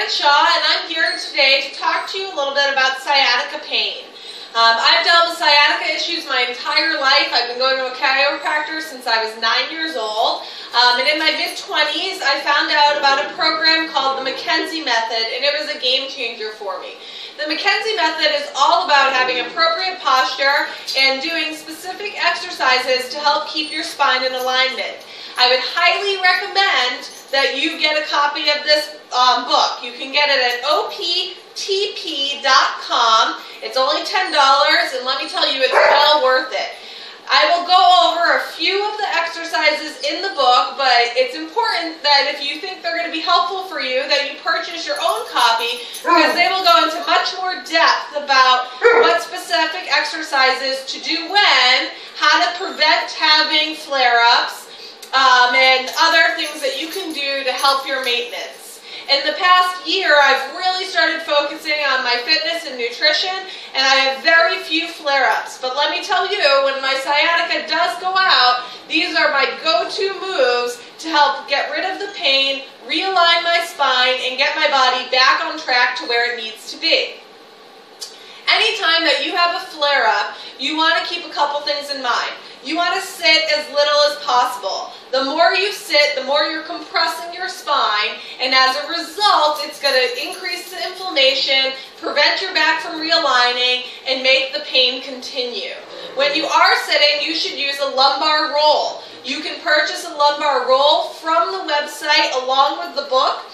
Shaw, and I'm here today to talk to you a little bit about sciatica pain. I've dealt with sciatica issues my entire life. I've been going to a chiropractor since I was 9 years old. And in my mid-20s, I found out about a program called the McKenzie Method, and it was a game changer for me. The McKenzie Method is all about having appropriate posture and doing specific exercises to help keep your spine in alignment. I would highly recommend that you get a copy of this book. You can get it at optp.com. It's only $10, and let me tell you, it's well worth it. I will go over a few of the exercises in the book, but it's important that if you think they're going to be helpful for you, that you purchase your own copy, because they will go into much more depth about what specific exercises to do when, how to prevent having flare-ups, and other things that you can do to help your maintenance. In the past year, I've really started focusing on my fitness and nutrition, and I have very few flare-ups. But let me tell you, when my sciatica does go out, these are my go-to moves to help get rid of the pain, realign my spine, and get my body back on track to where it needs to be. Anytime that you have a flare-up, you want to keep a couple things in mind. You want to sit as little as possible. The more you sit, the more you're compressing your spine, and as a result, it's going to increase the inflammation, prevent your back from realigning, and make the pain continue. When you are sitting, you should use a lumbar roll. You can purchase a lumbar roll from the website along with the book,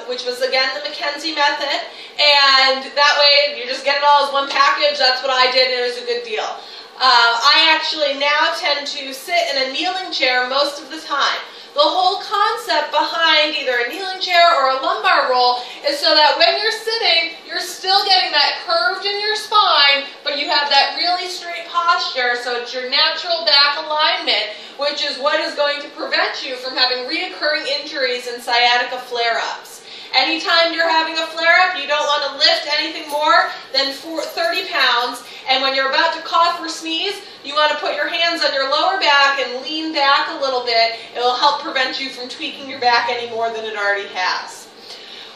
which was, again, the McKenzie Method, and that way you just get it all as one package. That's what I did, and it was a good deal. I actually now tend to sit in a kneeling chair most of the time. The whole concept behind either a kneeling chair or a lumbar roll is so that when you're sitting, you're still getting that curved in your spine, but you have that really straight posture, so it's your natural back alignment, which is what is going to prevent you from having reoccurring injuries and sciatica flare-ups. Anytime you're having a flare-up, you don't want to lift anything more than 30 pounds. And when you're about to cough or sneeze, you want to put your hands on your lower back and lean back a little bit. It will help prevent you from tweaking your back any more than it already has.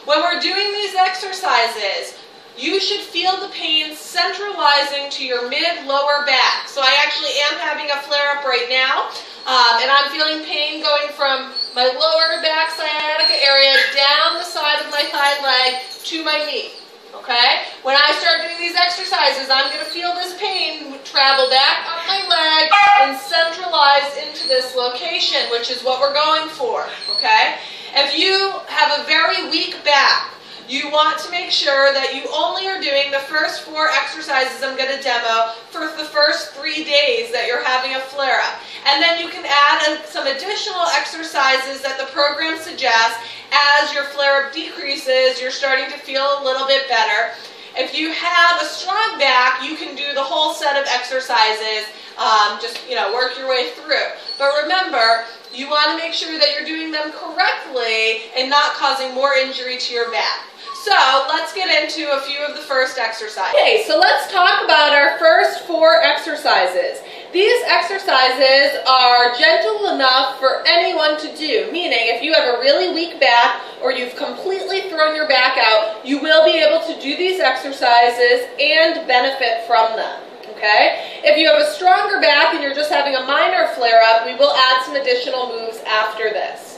When we're doing these exercises, you should feel the pain centralizing to your mid-lower back. So I actually am having a flare-up right now, and I'm feeling pain going from my lower back sciatica area down the side of my thigh leg to my knee. Okay? When I start doing these exercises, I'm going to feel this pain travel back up my leg and centralize into this location, which is what we're going for. Okay? If you have a very weak back, you want to make sure that you only are doing the first 4 exercises I'm going to demo for the first 3 days that you're having a flare-up. And then you can add some additional exercises that the program suggests. As your flare-up decreases, you're starting to feel a little bit better. If you have a strong back, you can do the whole set of exercises, just work your way through. But remember, you want to make sure that you're doing them correctly and not causing more injury to your back. So let's get into a few of the first exercises. Okay, so let's talk about our first 4 exercises. These exercises are gentle enough for anyone to do, meaning if you have a really weak back or you've completely thrown your back out, you will be able to do these exercises and benefit from them. Okay? If you have a stronger back and you're just having a minor flare-up, we will add some additional moves after this.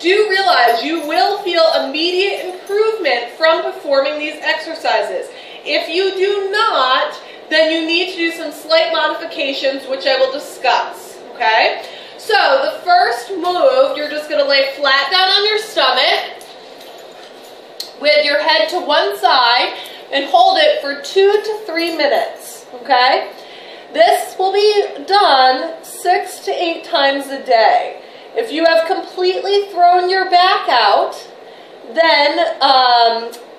Do realize you will feel immediate improvement from performing these exercises. If you do not, then you need to do some slight modifications, which I will discuss. Okay? So the first move, you're just going to lay flat down on your stomach with your head to one side and hold it for 2 to 3 minutes. Okay? This will be done 6 to 8 times a day. If you have completely thrown your back out, then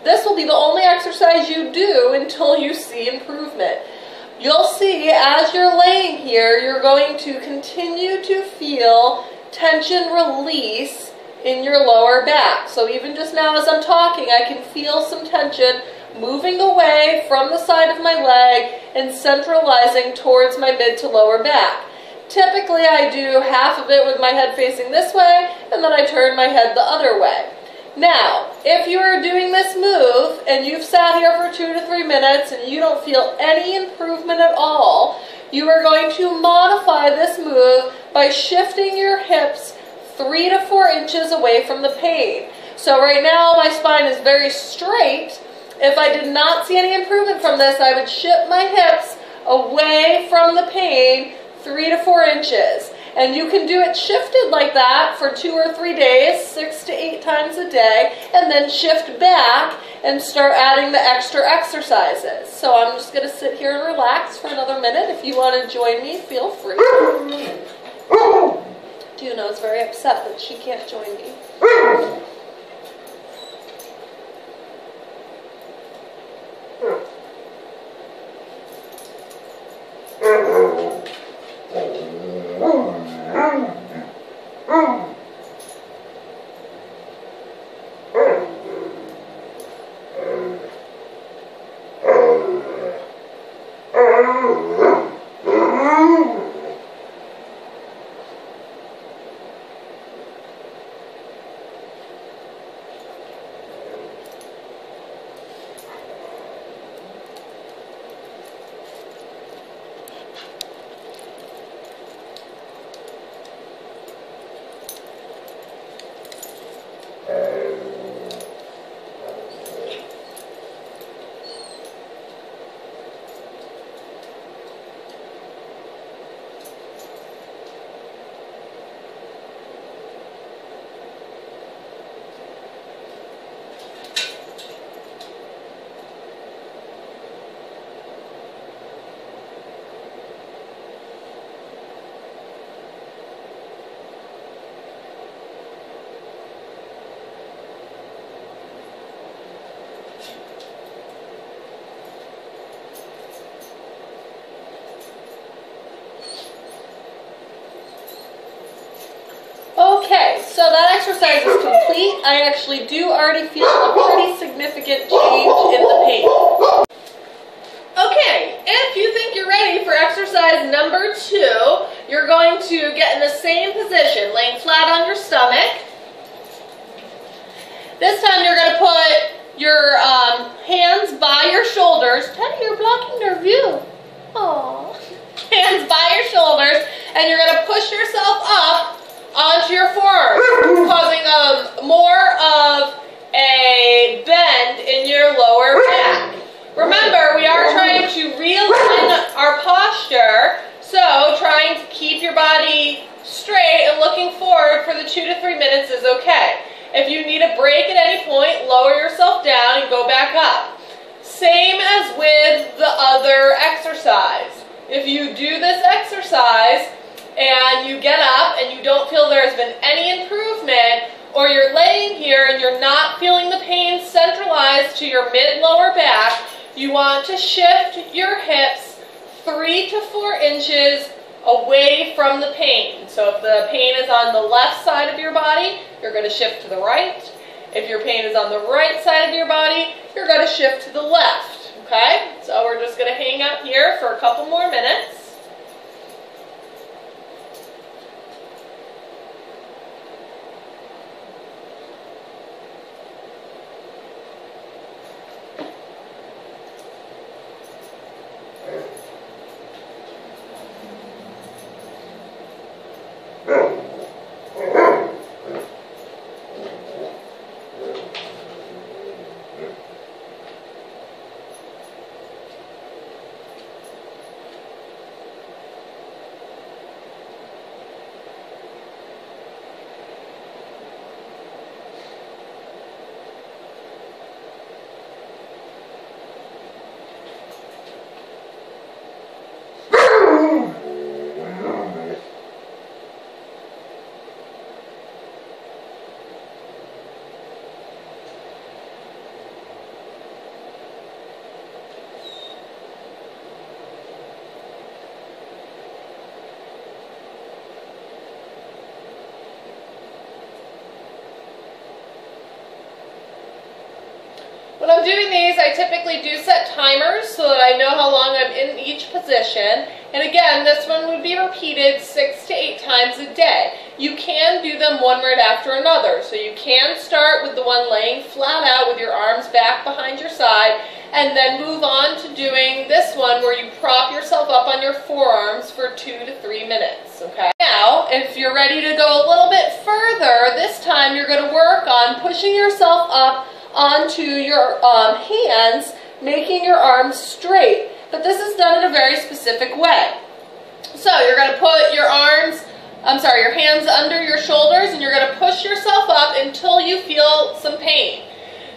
this will be the only exercise you do until you see improvement. You'll see as you're laying here, you're going to continue to feel tension release in your lower back. So even just now as I'm talking, I can feel some tension moving away from the side of my leg and centralizing towards my mid to lower back. Typically, I do half of it with my head facing this way, and then I turn my head the other way. Now, if you are doing this move and you've sat here for 2 to 3 minutes and you don't feel any improvement at all, you are going to modify this move by shifting your hips 3 to 4 inches away from the pain. So right now my spine is very straight. If I did not see any improvement from this, I would shift my hips away from the pain 3 to 4 inches. And you can do it shifted like that for 2 or 3 days, 6 to 8 times a day, and then shift back and start adding the extra exercises. So I'm just going to sit here and relax for another minute. If you want to join me, feel free. Juno's very upset that she can't join me. Okay, so that exercise is complete. I actually do already feel a pretty significant change in the pain. Okay, if you think you're ready for exercise number 2, you're going to get in the same position, laying flat on your stomach. This time you're going to put your hands by your shoulders. Teddy, you're blocking their view. Aww. Hands by your shoulders, and you're going to push yourself up onto your forearms, causing more of a bend in your lower back. Remember, we are trying to realign our posture, so trying to keep your body straight and looking forward for the 2 to 3 minutes is okay. If you need a break at any point, lower yourself down and go back up. Same as with the other exercise. If you do this exercise and you get up and you don't feel there's been any improvement, or you're laying here and you're not feeling the pain centralized to your mid-lower back, you want to shift your hips 3 to 4 inches away from the pain. So if the pain is on the left side of your body, you're going to shift to the right. If your pain is on the right side of your body, you're going to shift to the left. Okay? So we're just going to hang out here for a couple more minutes. When I'm doing these, I typically do set timers so that I know how long I'm in each position. And again, this one would be repeated 6 to 8 times a day. You can do them one right after another. So you can start with the one laying flat out with your arms back behind your side, and then move on to doing this one where you prop yourself up on your forearms for 2 to 3 minutes, okay? Now, if you're ready to go a little bit further, this time you're going to work on pushing yourself up onto your hands, making your arms straight. But this is done in a very specific way. So you're going to put your your hands under your shoulders, and you're going to push yourself up until you feel some pain.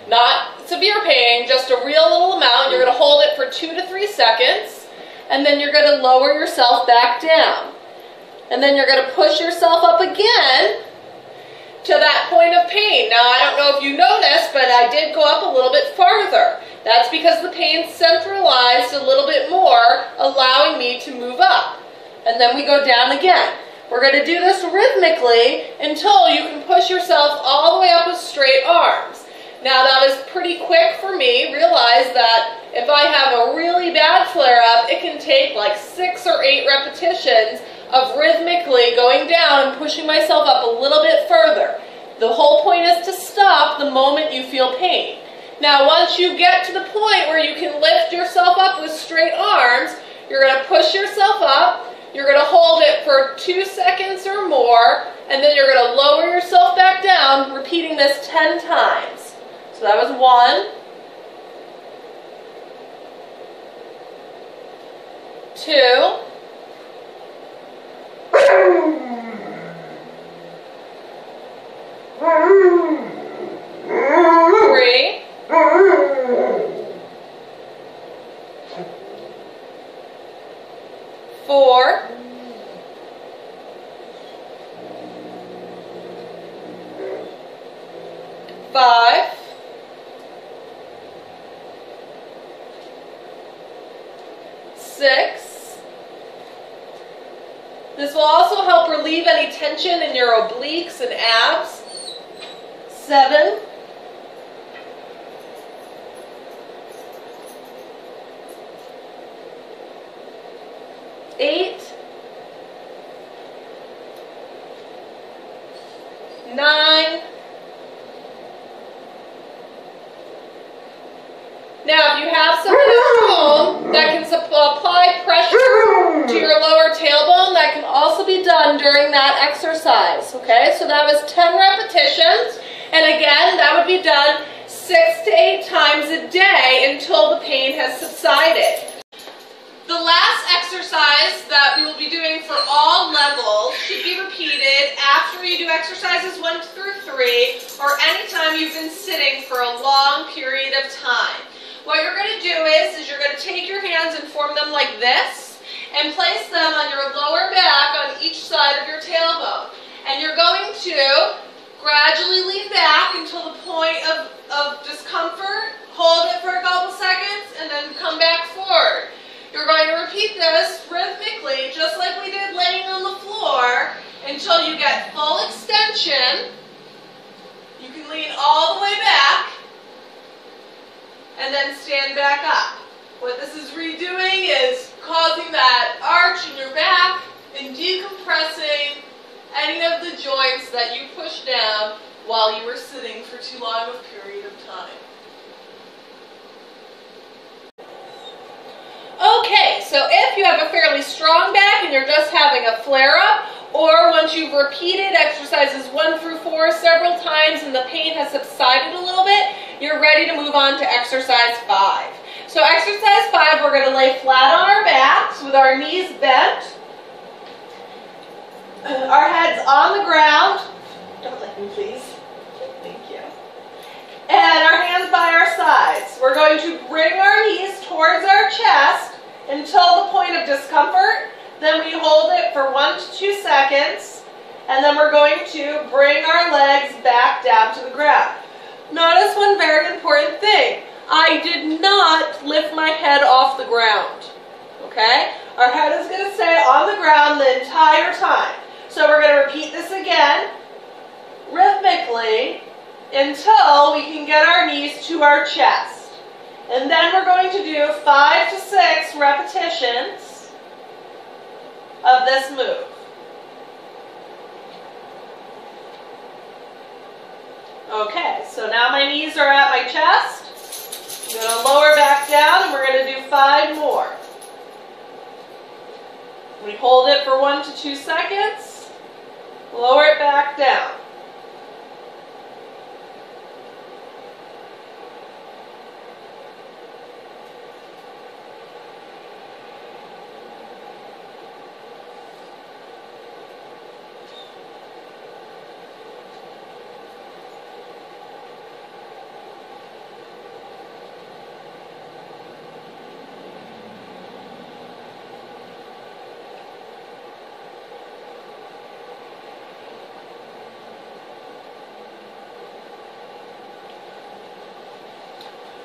Not severe pain, just a real little amount. You're going to hold it for 2 to 3 seconds, and then you're going to lower yourself back down. And then you're going to push yourself up again to that point of pain. Now, I don't know if you noticed, but I did go up a little bit farther. That's because the pain centralized a little bit more, allowing me to move up. And then we go down again. We're going to do this rhythmically until you can push yourself all the way up with straight arms. Now, that was pretty quick for me. Realize that if I have a really bad flare-up, it can take like 6 or 8 repetitions of rhythmically going down and pushing myself up a little bit further. The whole point is to stop the moment you feel pain. Now, once you get to the point where you can lift yourself up with straight arms, you're going to push yourself up, you're going to hold it for 2 seconds or more, and then you're going to lower yourself back down, repeating this 10 times. So that was 1, 2, 3, 4, 5, 6. This will also help relieve any tension in your obliques and abs. 7, 8, 9. Now, if you have someone at home that can apply pressure to your lower tailbone, that can also be done during that exercise, okay? So that was 10 repetitions, and again, that would be done 6 to 8 times a day until the pain has subsided. The last exercise that we will be doing for all levels should be repeated after you do exercises 1 through 3, or anytime you've been sitting for a long period of time. What you're going to do is you're going to take your hands and form them like this, and place them on your lower back on each side of your tailbone. And you're going to gradually lean back until the point of discomfort, hold it for a couple seconds, and then come back forward. You're going to repeat this rhythmically, just like we did laying on the floor, until you get full extension. You can lean all the way back, and then stand back up. What this is redoing is causing that arch in your back and decompressing any of the joints that you pushed down while you were sitting for too long of a period of time. Okay, so if you have a fairly strong back and you're just having a flare-up, or once you've repeated exercises 1 through 4 several times and the pain has subsided a little bit, you're ready to move on to exercise 5. So exercise 5, we're going to lay flat on our backs with our knees bent, our heads on the ground. Don't let me, please. Thank you. And our hands by our sides. We're going to bring our knees towards our chest until the point of discomfort. Then we hold it for 1 to 2 seconds, and then we're going to bring our legs back down to the ground. Notice one very important thing. I did not lift my head off the ground, okay? Our head is going to stay on the ground the entire time. So we're going to repeat this again, rhythmically, until we can get our knees to our chest. And then we're going to do 5 to 6 repetitions of this move. Okay, so now my knees are at my chest. I'm going to lower back down and we're going to do 5 more. We hold it for 1 to 2 seconds. Lower it back down.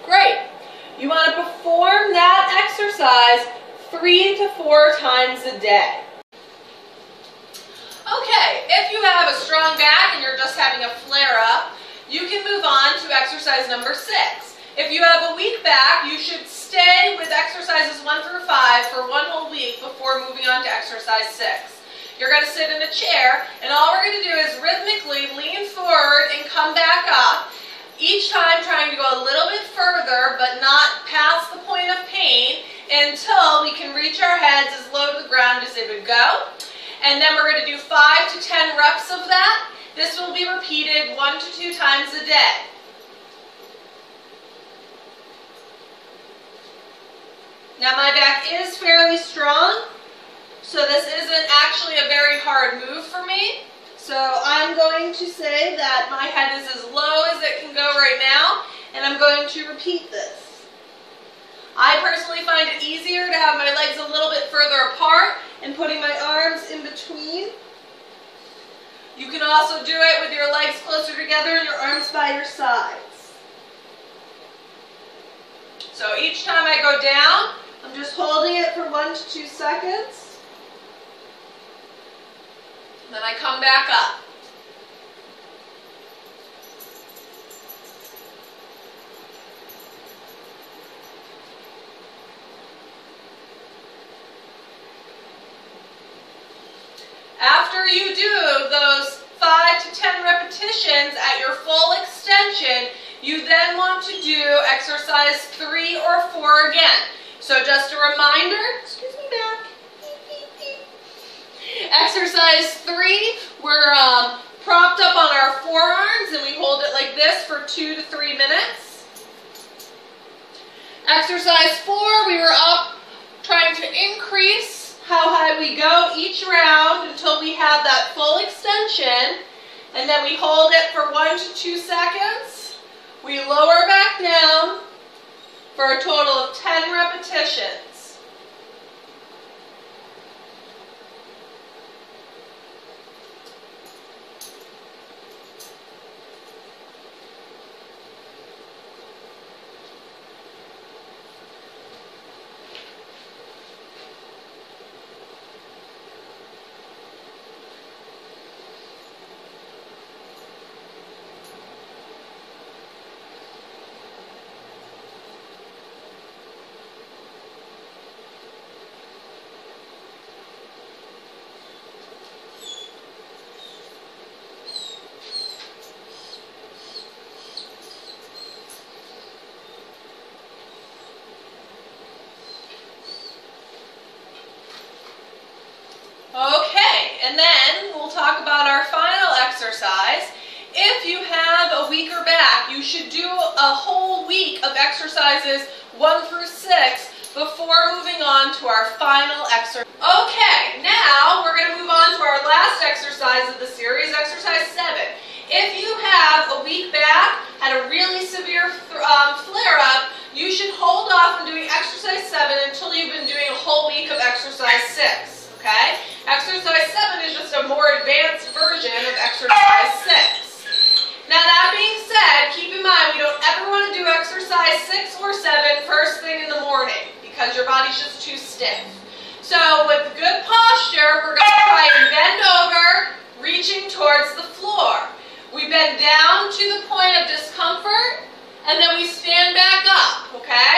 Great. You want to perform that exercise 3 to 4 times a day. Okay, if you have a strong back and you're just having a flare-up, you can move on to exercise number 6. If you have a weak back, you should stay with exercises 1 through 5 for 1 whole week before moving on to exercise 6. You're going to sit in a chair, and all we're going to do is rhythmically lean forward and come back up. Each time trying to go a little bit further, but not past the point of pain until we can reach our heads as low to the ground as it would go. And then we're going to do 5 to 10 reps of that. This will be repeated 1 to 2 times a day. Now my back is fairly strong, so this isn't actually a very hard move for me. So I'm going to say that my head is as low as it can go right now, and I'm going to repeat this. I personally find it easier to have my legs a little bit further apart and putting my arms in between. You can also do it with your legs closer together and your arms by your sides. So each time I go down, I'm just holding it for 1 to 2 seconds. Then I come back up. After you do those 5 to 10 repetitions at your full extension, you then want to do exercise 3 or 4 again. So just a reminder, excuse me back. Exercise 3, we're propped up on our forearms and we hold it like this for 2 to 3 minutes. Exercise 4, we were up trying to increase how high we go each round until we have that full extension. And then we hold it for 1 to 2 seconds. We lower back down for a total of 10 repetitions. Okay, and then we'll talk about our final exercise. If you have a weaker back, you should do a whole week of exercises 1 through 6 before moving on to our final exercise. Okay, now we're going to move on to our last exercise of the series, exercise 7. If you have a weak back and a really severe flare-up, you should hold off on doing exercise 7 until you've been doing a whole week of exercise 6. Okay? Exercise 7 is just a more advanced version of exercise 6. Now that being said, keep in mind we don't ever want to do exercise 6 or 7 first thing in the morning because your body's just too stiff. So with good posture, we're going to try and bend over, reaching towards the floor. We bend down to the point of discomfort, and then we stand back up, okay?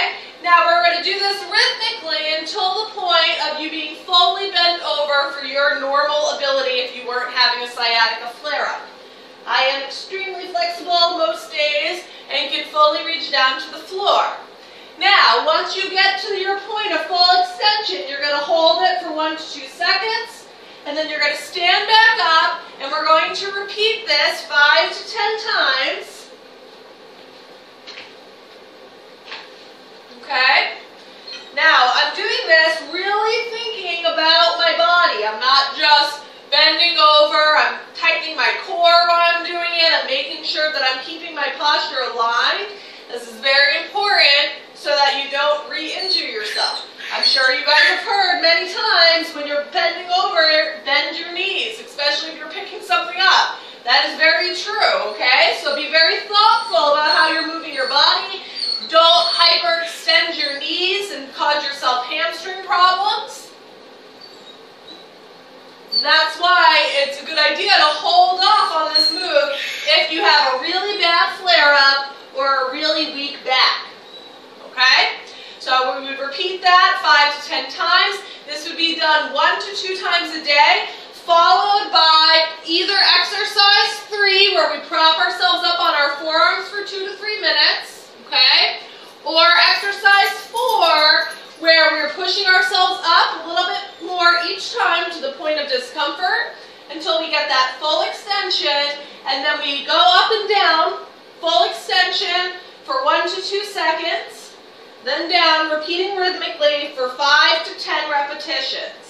for your normal ability if you weren't having a sciatica flare-up. I am extremely flexible most days and can fully reach down to the floor. Now, once you get to your point of full extension, you're going to hold it for 1 to 2 seconds, and then you're going to stand back up, and we're going to repeat this 5 to 10 times. Okay? Now, I'm doing this really thinking about my body. I'm not just bending over, I'm tightening my core while I'm doing it, I'm making sure that I'm keeping my posture aligned. This is very important so that you don't re-injure yourself. I'm sure you guys have heard many times when you're bending over, bend your knees, especially if you're picking something up. That is very true, okay? So be very thoughtful about how you're moving your body. Don't hyperextend your knees and cause yourself hamstring problems. And that's why it's a good idea to hold off on this move if you have a really bad flare-up or a really weak back. Okay? So we would repeat that 5 to 10 times. This would be done 1 to 2 times a day, followed by either exercise 3, where we prop ourselves up on our forearms for 2 to 3 minutes, okay? Or exercise 4, where we're pushing ourselves up a little bit more each time to the point of discomfort until we get that full extension, and then we go up and down, full extension for 1 to 2 seconds, then down, repeating rhythmically for 5 to 10 repetitions.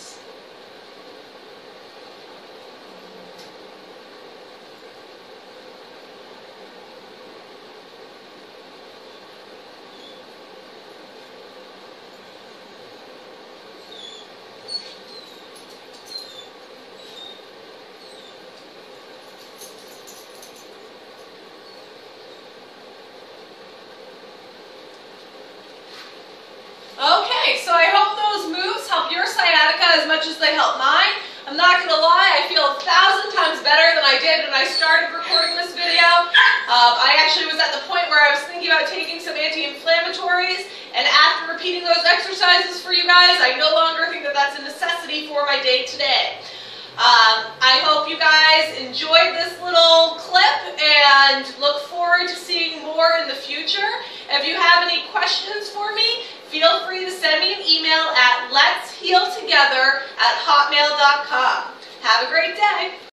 Okay, so I hope those moves help your sciatica as much as they help mine. I'm not going to lie, I feel 1,000 times better than I did when I started recording this video. I actually was at the point where I was thinking about taking some anti-inflammatories, and after repeating those exercises for you guys, I no longer think that that's a necessity for my day today. I hope you guys enjoyed this little clip and look forward to seeing more in the future. If you have any questions for me, feel free to send me an email at letshealtogether@hotmail.com. Have a great day.